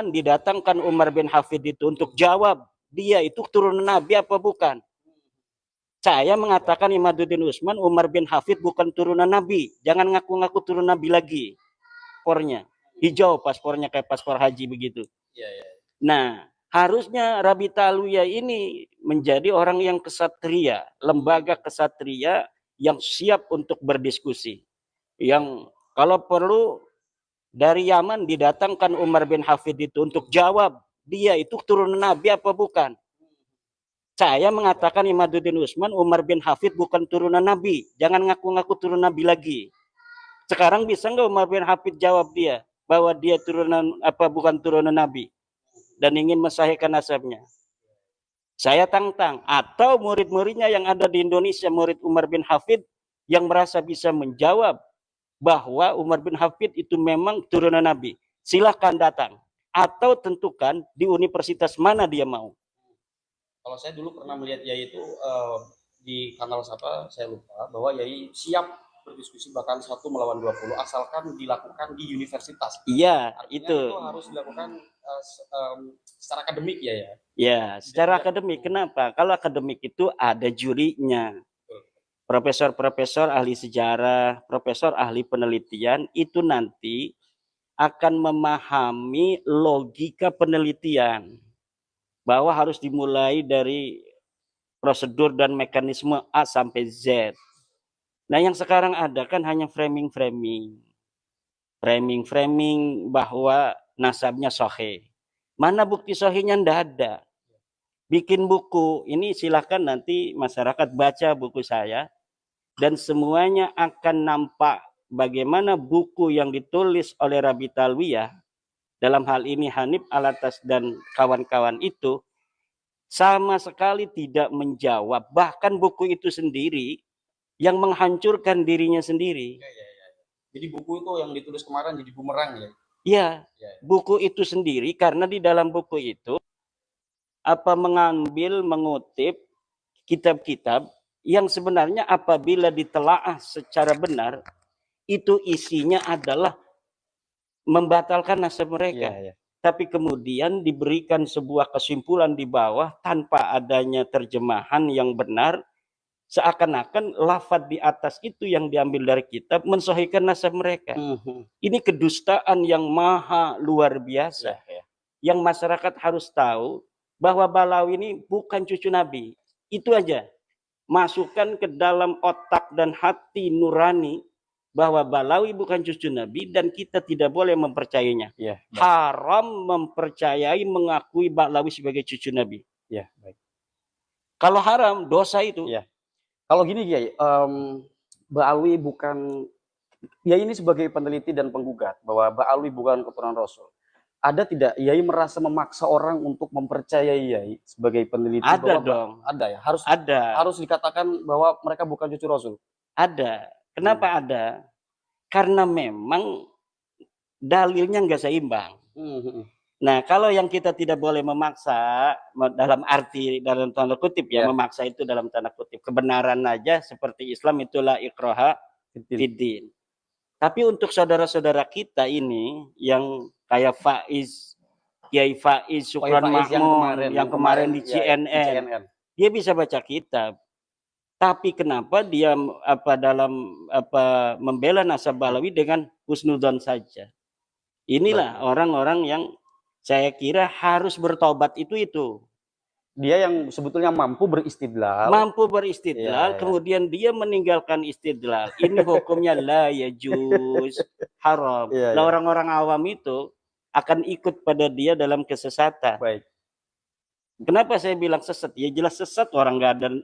didatangkan Umar bin Hafid itu untuk jawab dia itu turunan Nabi apa bukan. Saya mengatakan Imaduddin Usman, Umar bin Hafid bukan turunan Nabi. Jangan ngaku-ngaku turun Nabi lagi. Paspornya hijau, paspornya kayak paspor haji begitu. Nah, harusnya Rabita Alawiyah ini menjadi orang yang kesatria, lembaga kesatria yang siap untuk berdiskusi. Yang kalau perlu dari Yaman didatangkan Umar bin Hafid itu untuk jawab dia itu turunan Nabi apa bukan. Saya mengatakan Imaduddin Usman, Umar bin Hafid bukan turunan Nabi. Jangan ngaku-ngaku turun Nabi lagi. Sekarang bisa nggak Umar bin Hafid jawab dia bahwa dia turunan apa bukan turunan Nabi dan ingin mensahihkan nasabnya? Saya tantang. Atau murid-muridnya yang ada di Indonesia, murid Umar bin Hafid yang merasa bisa menjawab bahwa Umar bin Hafid itu memang turunan Nabi, silahkan datang. Atau tentukan di universitas mana dia mau. Kalau saya dulu pernah melihat Yai itu di kanal siapa saya lupa, bahwa Yai siap berdiskusi bahkan 1 melawan 20 asalkan dilakukan di universitas. Iya, artinya itu harus dilakukan secara akademik ya. Ya, secara akademik. Kenapa? Kalau akademik itu ada jurinya. Profesor-profesor ahli sejarah, profesor ahli penelitian itu nanti akan memahami logika penelitian. Bahwa harus dimulai dari prosedur dan mekanisme A sampai Z. Nah, yang sekarang ada kan hanya framing-framing. Framing-framing bahwa nasabnya sahih. Mana bukti sahihnya? Nggak ada. Bikin buku, ini silahkan nanti masyarakat baca buku saya. Dan semuanya akan nampak bagaimana buku yang ditulis oleh Rabita Alawiyah, dalam hal ini Hanif Alatas dan kawan-kawan itu, sama sekali tidak menjawab, bahkan buku itu sendiri yang menghancurkan dirinya sendiri. Jadi buku itu yang ditulis kemarin jadi bumerang ya? Iya, buku itu sendiri karena di dalam buku itu mengutip kitab-kitab yang sebenarnya apabila ditelaah secara benar itu isinya adalah membatalkan nasab mereka. Tapi kemudian diberikan sebuah kesimpulan di bawah tanpa adanya terjemahan yang benar, seakan-akan lafaz di atas itu yang diambil dari kitab mensahihkan nasab mereka. Ini kedustaan yang maha luar biasa. Yang masyarakat harus tahu bahwa Balawi ini bukan cucu Nabi. Itu aja. Masukkan ke dalam otak dan hati nurani bahwa Balawi bukan cucu Nabi dan kita tidak boleh mempercayainya. Haram mempercayai, mengakui Balawi sebagai cucu Nabi. Kalau haram, dosa itu. Kalau gini Kiai, Balawi bukan, Yai ini sebagai peneliti dan penggugat bahwa Balawi bukan keturunan Rasul. Ada tidak Yai merasa memaksa orang untuk mempercayai Yai sebagai peneliti? Ada dong. Ada ya, harus dikatakan bahwa mereka bukan cucu Rasul. Ada. Kenapa ada? Karena memang dalilnya nggak seimbang. Nah, kalau yang kita tidak boleh memaksa, dalam arti dalam tanda kutip ya, memaksa itu dalam tanda kutip, kebenaran aja seperti Islam itulah ikraha fiddin. Tapi untuk saudara-saudara kita ini yang kayak Faiz, Kiai Faiz, Syukran Makmun yang kemarin di CNN, dia bisa baca kitab. Tapi kenapa dia membela nasab Balawi dengan husnudzon saja? Inilah orang-orang yang saya kira harus bertobat itu. Dia yang sebetulnya mampu beristidlal. Kemudian dia meninggalkan istidlal. Ini hukumnya la yajuz, haram. Nah, orang-orang awam itu akan ikut pada dia dalam kesesatan. Kenapa saya bilang sesat? Ya jelas sesat, orang nggak ada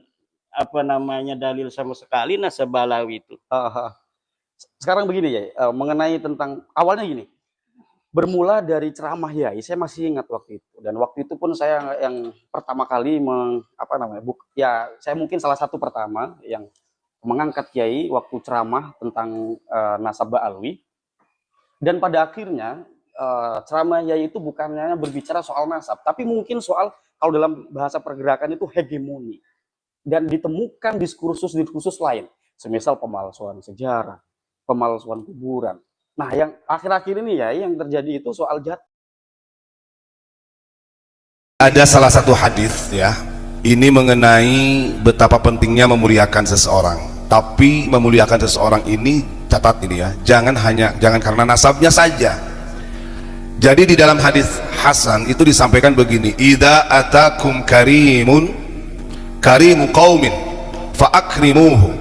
dalil sama sekali nasab Balawi itu. Sekarang begini ya, mengenai tentang awalnya gini. Bermula dari ceramah Yai, saya masih ingat waktu itu, dan waktu itu pun saya yang pertama kali saya mungkin salah satu pertama yang mengangkat Yai waktu ceramah tentang nasab Balawi. Dan pada akhirnya ceramah Yai itu bukannya berbicara soal nasab, tapi mungkin soal, kalau dalam bahasa pergerakan itu hegemoni. Dan ditemukan diskursus lain, semisal pemalsuan sejarah, pemalsuan kuburan. Nah, yang akhir-akhir ini ya yang terjadi itu soal Ada salah satu hadis ya, ini mengenai betapa pentingnya memuliakan seseorang. Tapi memuliakan seseorang ini, catat ini ya, jangan karena nasabnya saja. Jadi di dalam hadis Hasan itu disampaikan begini, idza atakum karimu qaumin fa akrimuhu.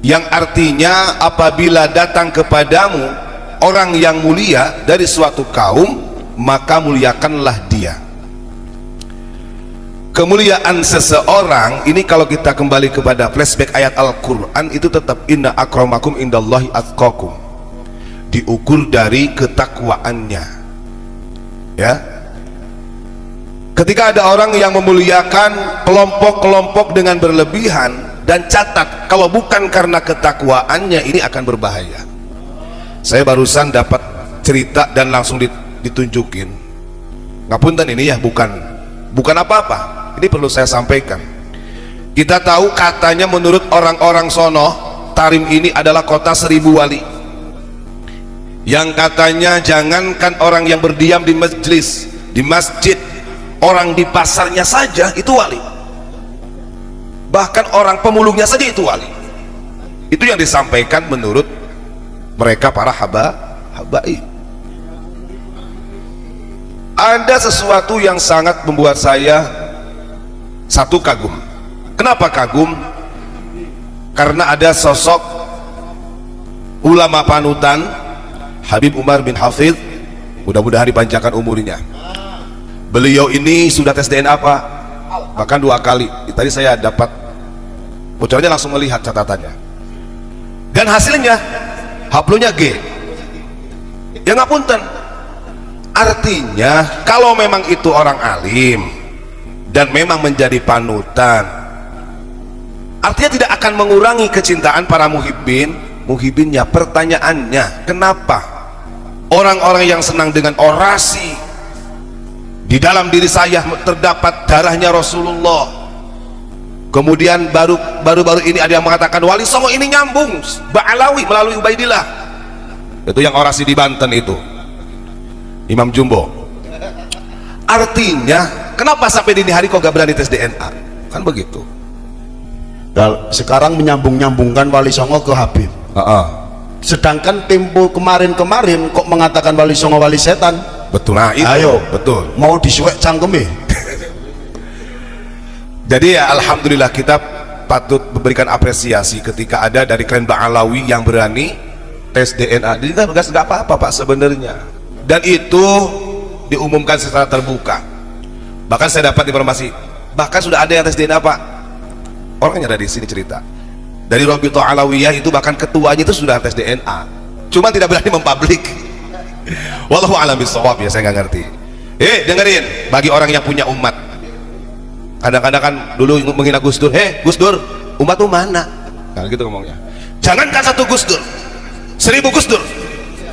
Yang artinya apabila datang kepadamu orang yang mulia dari suatu kaum, maka muliakanlah dia. Kemuliaan seseorang ini kalau kita kembali kepada flashback ayat Al-Quran itu tetap inna akramakum indallahi atqakum, diukur dari ketakwaannya ya. Ketika ada orang yang memuliakan kelompok-kelompok dengan berlebihan, dan catat kalau bukan karena ketakwaannya ini akan berbahaya. Saya barusan dapat cerita dan langsung ditunjukin, ngapunten ini ya, bukan apa-apa. Ini perlu saya sampaikan. Kita tahu katanya menurut orang-orang sono, Tarim ini adalah kota 1000 wali. Yang katanya jangankan orang yang berdiam di majelis, di masjid, orang di pasarnya saja itu wali. Bahkan orang pemulungnya saja itu wali. Itu yang disampaikan menurut mereka para habaib. Ada sesuatu yang sangat membuat saya satu kagum. Kenapa kagum? Karena ada sosok ulama panutan Habib Umar bin Hafidh, mudah-mudahan dipanjangkan umurnya. Beliau ini sudah tes DNA Pak, bahkan 2 kali. Tadi saya dapat bocornya, langsung melihat catatannya, dan hasilnya haplonya G. Ya ngapunten, artinya kalau memang itu orang alim dan memang menjadi panutan, artinya tidak akan mengurangi kecintaan para muhibbinnya. Pertanyaannya, kenapa orang-orang yang senang dengan orasi, di dalam diri saya terdapat darahnya Rasulullah, kemudian baru-baru ini ada yang mengatakan Wali Songo ini nyambung Ba'alawi melalui Ubaidillah, itu yang orasi di Banten itu, Imam Jumbo. Artinya kenapa sampai dini hari kok gak berani tes DNA? Kan begitu. Sekarang menyambung-nyambungkan Wali Songo ke Habib. Sedangkan tempo kemarin-kemarin kok mengatakan Wali Songo wali setan. Betul, nah itu. Ayo, betul. Mau disuek cangkeme. Jadi ya alhamdulillah kita patut memberikan apresiasi ketika ada dari klan Ba'alawi yang berani tes DNA. Jadi nggak apa-apa Pak sebenarnya. Dan itu diumumkan secara terbuka. Bahkan saya dapat informasi, bahkan sudah ada yang tes DNA Pak. Orangnya ada di sini cerita. Dari Robito Alawiyah itu bahkan ketuanya itu sudah tes DNA. Cuma tidak berani mempublik. Wallahu a'lam bishawab ya, saya nggak ngerti. Dengerin, bagi orang yang punya umat. Kadang-kadang kan dulu menghina Gus Dur, Gus Dur, umat tuh mana? Nah gitu ngomongnya. Jangankan 1 Gus Dur, 1000 Gus Dur,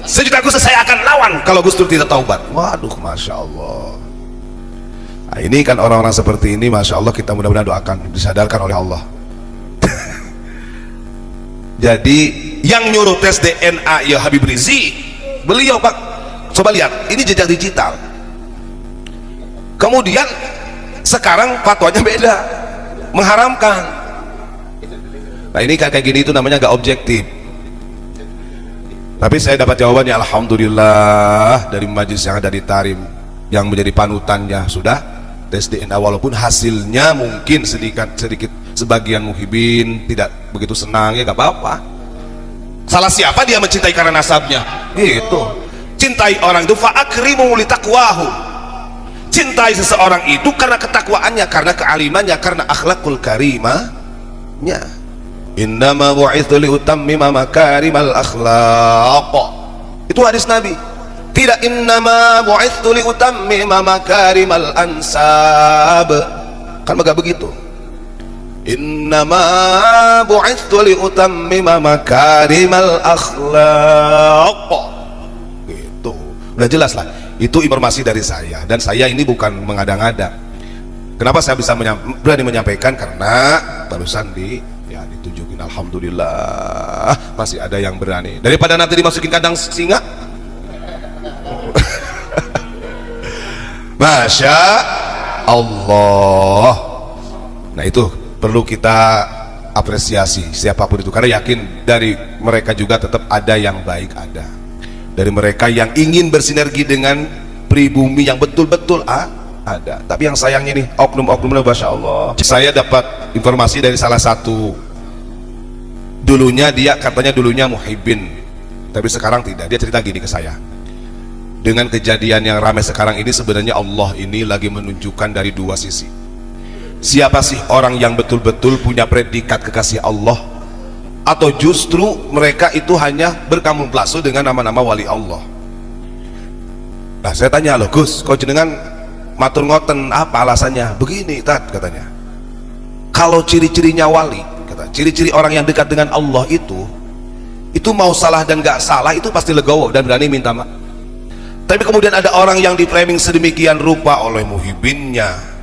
1.000.000 Gus Dur saya akan lawan kalau Gus Dur tidak taubat. Waduh, masya Allah. Nah, ini kan orang-orang seperti ini, masya Allah, kita mudah-mudahan doakan disadarkan oleh Allah. Jadi yang nyuruh tes DNA ya Habib Rizik, beliau Pak. Coba lihat, ini jejak digital. Kemudian sekarang fatwanya beda, mengharamkan. Nah ini kayak gini itu namanya gak objektif. Tapi saya dapat jawabannya, alhamdulillah, dari majelis yang ada di Tarim yang menjadi panutannya sudah tes DNA, walaupun hasilnya mungkin sedikit sebagian muhibin tidak begitu senang, ya gak apa-apa. Salah siapa dia mencintai karena nasabnya? Gitu. Cintai orang itu fa'akrimu litaqwahu. Cintai seseorang itu karena ketakwaannya, karena kealimannya, karena akhlakul karimahnya. Innama bu'itsu liutammima makarimal akhlaq. Itu hadis Nabi. Tidak innama bu'itsu liutammima makarimal ansab. Kan enggak begitu. Innama bu'itsu liutammima makarimal akhlaq. Gitu. Udah jelas lah. Itu informasi dari saya, dan saya ini bukan mengada-ngada. Kenapa saya bisa berani menyampaikan? Karena barusan ditunjukin, alhamdulillah masih ada yang berani, daripada nanti dimasukin kandang singa. Masya Allah. Nah itu perlu kita apresiasi siapapun itu, karena yakin dari mereka juga tetap ada yang baik, ada dari mereka yang ingin bersinergi dengan pribumi yang betul-betul ada. Tapi yang sayangnya nih oknum-oknumnya, Masya Allah. Saya dapat informasi dari salah satu, dulunya dia katanya dulunya muhibbin, tapi sekarang tidak. Dia cerita gini ke saya, dengan kejadian yang ramai sekarang ini sebenarnya Allah ini lagi menunjukkan dari dua sisi. Siapa sih orang yang betul-betul punya predikat kekasih Allah, atau justru mereka itu hanya berkamuflase dengan nama-nama wali Allah. Nah saya tanya, loh Gus, kok jenengan matur ngoten, apa alasannya? Begini Tat, katanya, kalau ciri-cirinya wali, kata, ciri-ciri orang yang dekat dengan Allah itu mau salah dan gak salah itu pasti legowo dan berani minta maaf. Tapi kemudian ada orang yang di-framing sedemikian rupa oleh muhibbinnya,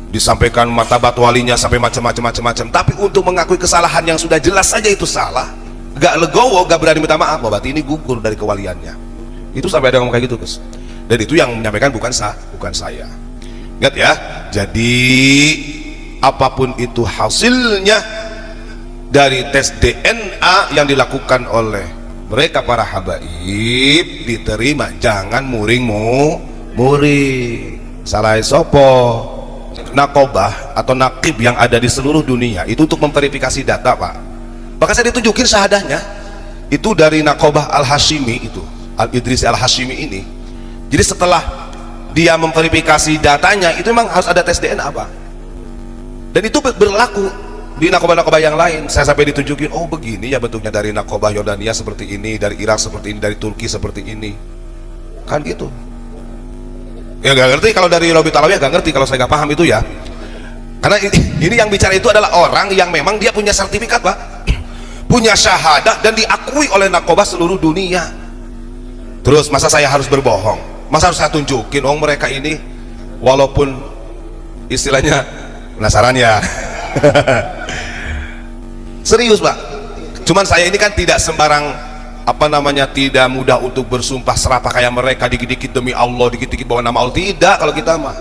disampaikan martabat walinya sampai macam-macam, tapi untuk mengakui kesalahan yang sudah jelas saja itu salah, gak legowo, gak berani minta maaf, berarti ini gugur dari kewaliannya. Itu sampai ada ngomong kayak gitu, Gus. Dan itu yang menyampaikan bukan saya. Ingat ya, jadi apapun itu hasilnya dari tes DNA yang dilakukan oleh mereka para habaib, diterima, jangan muring. Salah sopo nakobah atau nakib yang ada di seluruh dunia itu untuk memverifikasi data, Pak. Bahkan saya ditunjukin syahadahnya itu dari nakobah Al-Hashimi, itu Al-Idrisi Al-Hashimi ini. Jadi setelah dia memverifikasi datanya itu memang harus ada tes DNA, Pak. Dan itu berlaku di nakobah-nakobah yang lain. Saya sampai ditunjukin, oh begini ya bentuknya, dari nakobah Yordania seperti ini, dari Irak seperti ini, dari Turki seperti ini, kan gitu. Ya gak ngerti kalau dari Robi Talawiyah, gak ngerti kalau saya gak paham itu ya, karena ini yang bicara itu adalah orang yang memang dia punya sertifikat, Pak, punya syahadah dan diakui oleh nakobah seluruh dunia. Terus masa saya harus berbohong, masa harus saya tunjukin oh mereka ini walaupun istilahnya penasaran ya. Serius, Pak, cuman saya ini kan tidak sembarang tidak mudah untuk bersumpah serapah kayak mereka, dikit-dikit demi Allah, dikit-dikit bawa nama Allah. Tidak, kalau kita mah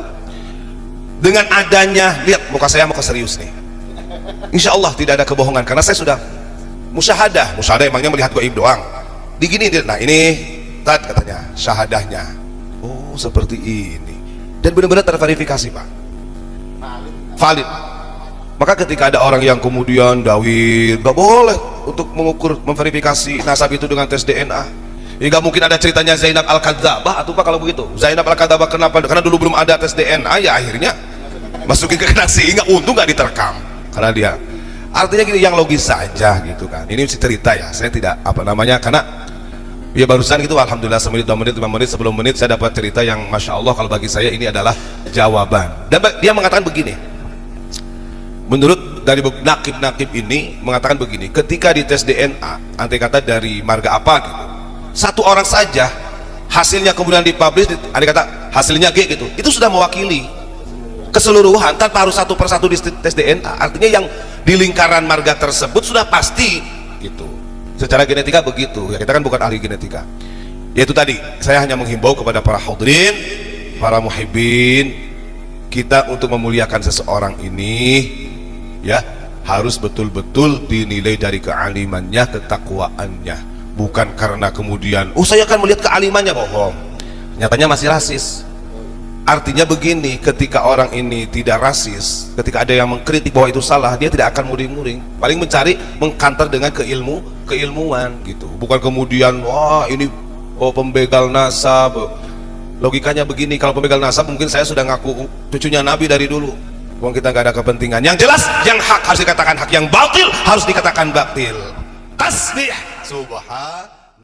dengan adanya, lihat muka saya, muka serius nih, insya Allah tidak ada kebohongan, karena saya sudah musyahadah emangnya melihat gaib doang, digini, nah ini Tat katanya syahadahnya, oh seperti ini, dan benar-benar terverifikasi, Pak, valid. Maka ketika ada orang yang kemudian dawir, gak boleh untuk mengukur, memverifikasi nasab itu dengan tes DNA. Ya gak mungkin ada ceritanya Zainab Al-Kadzabah atau Pak kalau begitu. Zainab Al-Kadzabah kenapa? Karena dulu belum ada tes DNA, ya akhirnya masukin ke nasi, nggak, untung gak diterkam. Karena dia, artinya gini, yang logis saja gitu kan. Ini mesti cerita ya, saya tidak karena ya barusan gitu, alhamdulillah semenit, 2 menit, 5 menit, 10 menit saya dapat cerita yang Masya Allah, kalau bagi saya ini adalah jawaban. Dan dia mengatakan begini, menurut dari nakib-nakib ini mengatakan begini, ketika di tes DNA andai kata dari marga apa gitu, satu orang saja hasilnya kemudian dipublish, andai kata hasilnya G gitu, itu sudah mewakili keseluruhan tanpa harus satu persatu di tes DNA. Artinya yang di lingkaran marga tersebut sudah pasti gitu, secara genetika begitu ya. Kita kan bukan ahli genetika. Yaitu tadi saya hanya menghimbau kepada para hadirin, para muhibbin kita untuk memuliakan seseorang ini ya, harus betul-betul dinilai dari kealimannya, ketakwaannya, bukan karena kemudian oh saya akan melihat kealimannya, bohong, nyatanya masih rasis. Artinya begini, ketika orang ini tidak rasis, ketika ada yang mengkritik bahwa itu salah, dia tidak akan muring-muring, paling mencari mengkantar dengan keilmuan gitu, bukan kemudian wah ini pembegal nasab. Logikanya begini, kalau pembegal nasab mungkin saya sudah ngaku cucunya Nabi dari dulu. Uang kita gak ada kepentingan. Yang jelas, yang hak harus dikatakan hak, yang batil harus dikatakan batil. Tasbih subhan